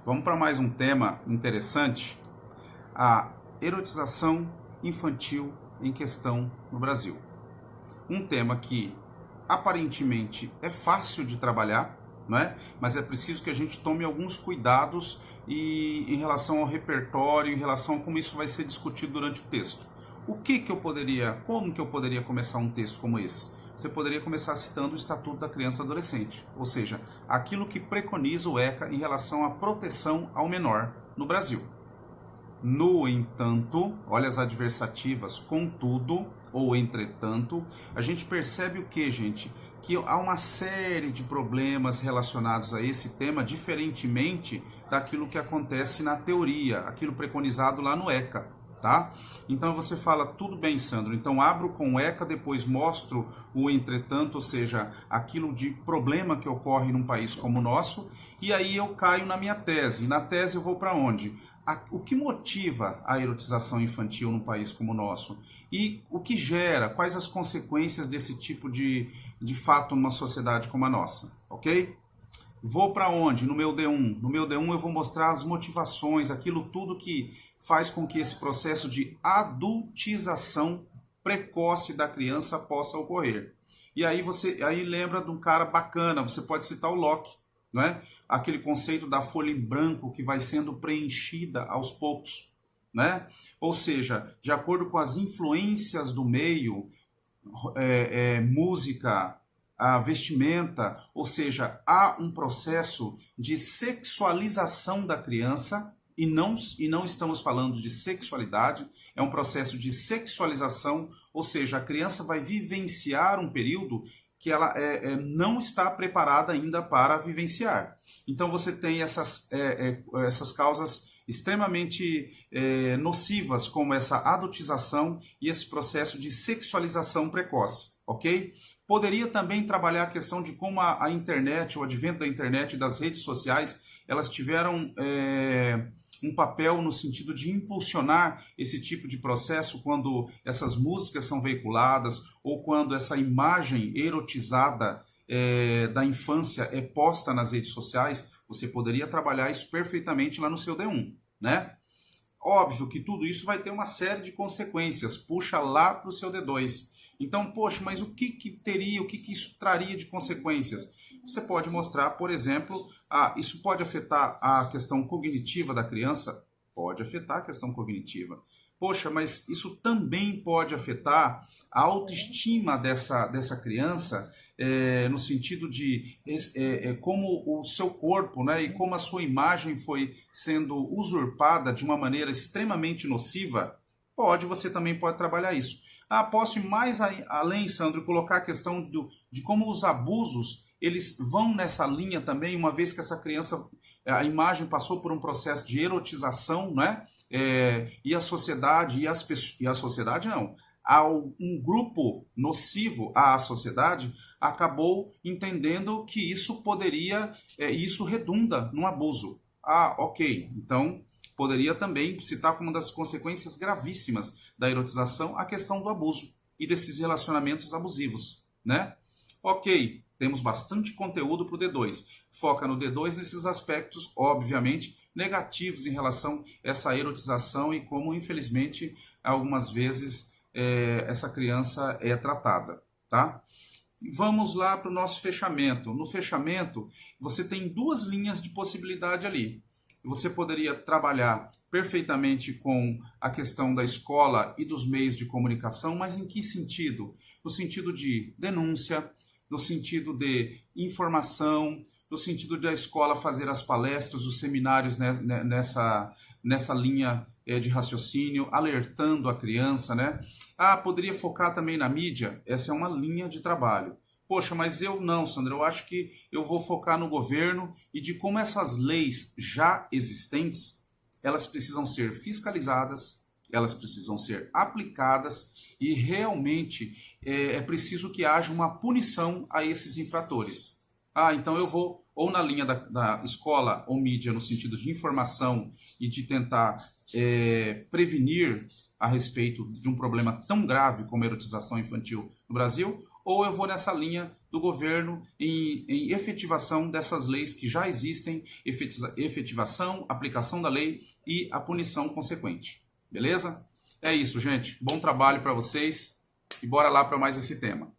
Vamos para mais um tema interessante, a erotização infantil em questão no Brasil. Um tema que aparentemente é fácil de trabalhar, não é? Mas é preciso que a gente tome alguns cuidados em relação ao repertório, em relação a como isso vai ser discutido durante o texto. Como que eu poderia começar um texto como esse? Você poderia começar citando o Estatuto da Criança e do Adolescente, ou seja, aquilo que preconiza o ECA em relação à proteção ao menor no Brasil. No entanto, olha as adversativas, contudo ou entretanto, a gente percebe o que, gente? Que há uma série de problemas relacionados a esse tema, diferentemente daquilo que acontece na teoria, aquilo preconizado lá no ECA. Tá? Então você fala, tudo bem, Sandro, então abro com o ECA, depois mostro o entretanto, ou seja, aquilo de problema que ocorre num país como o nosso, e aí eu caio na minha tese. Na tese eu vou para onde? O que motiva a erotização infantil num país como o nosso? E o que gera, quais as consequências desse tipo de fato numa sociedade como a nossa, ok? Vou para onde? No meu D1. No meu D1 eu vou mostrar as motivações, aquilo tudo que faz com que esse processo de adultização precoce da criança possa ocorrer. E aí aí lembra de um cara bacana, você pode citar o Locke, não é? Aquele conceito da folha em branco que vai sendo preenchida aos poucos, né? Ou seja, de acordo com as influências do meio, música, a vestimenta, ou seja, há um processo de sexualização da criança e não estamos falando de sexualidade, é um processo de sexualização, ou seja, a criança vai vivenciar um período que ela não está preparada ainda para vivenciar. Então você tem essas causas extremamente nocivas, como essa adultização e esse processo de sexualização precoce, ok? Poderia também trabalhar a questão de como a internet, o advento da internet e das redes sociais, elas tiveram um papel no sentido de impulsionar esse tipo de processo quando essas músicas são veiculadas ou quando essa imagem erotizada da infância é posta nas redes sociais. Você poderia trabalhar isso perfeitamente lá no seu D1, né? Óbvio que tudo isso vai ter uma série de consequências, puxa lá para o seu D2. Então, poxa, mas o que isso traria de consequências? Você pode mostrar, por exemplo, isso pode afetar a questão cognitiva da criança? Pode afetar a questão cognitiva. Poxa, mas isso também pode afetar a autoestima dessa criança, no sentido de como o seu corpo, né, e como a sua imagem foi sendo usurpada de uma maneira extremamente nociva? Você também pode trabalhar isso. Posso ir mais além, Sandro, colocar a questão de como os abusos eles vão nessa linha também, uma vez que essa criança, a imagem passou por um processo de erotização, né? E a sociedade, e a sociedade não, um grupo nocivo à sociedade acabou entendendo que isso poderia, isso redunda num abuso. Ok, então poderia também citar como uma das consequências gravíssimas da erotização a questão do abuso e desses relacionamentos abusivos, né? Ok, temos bastante conteúdo para o D2. Foca no D2 nesses aspectos, obviamente, negativos em relação a essa erotização e como, infelizmente, algumas vezes essa criança é tratada, tá? Vamos lá para o nosso fechamento. No fechamento, você tem duas linhas de possibilidade ali. Você poderia trabalhar perfeitamente com a questão da escola e dos meios de comunicação, mas em que sentido? No sentido de denúncia, no sentido de informação, no sentido da escola fazer as palestras, os seminários nessa linha de raciocínio, alertando a criança, né? Poderia focar também na mídia, essa é uma linha de trabalho. Poxa, mas eu não, Sandra, eu acho que eu vou focar no governo e de como essas leis já existentes, elas precisam ser fiscalizadas, elas precisam ser aplicadas e realmente é preciso que haja uma punição a esses infratores. Então eu vou ou na linha da escola ou mídia no sentido de informação e de tentar prevenir a respeito de um problema tão grave como a erotização infantil no Brasil, ou eu vou nessa linha do governo em efetivação dessas leis que já existem, efetivação, aplicação da lei e a punição consequente. Beleza? É isso, gente. Bom trabalho para vocês e bora lá para mais esse tema.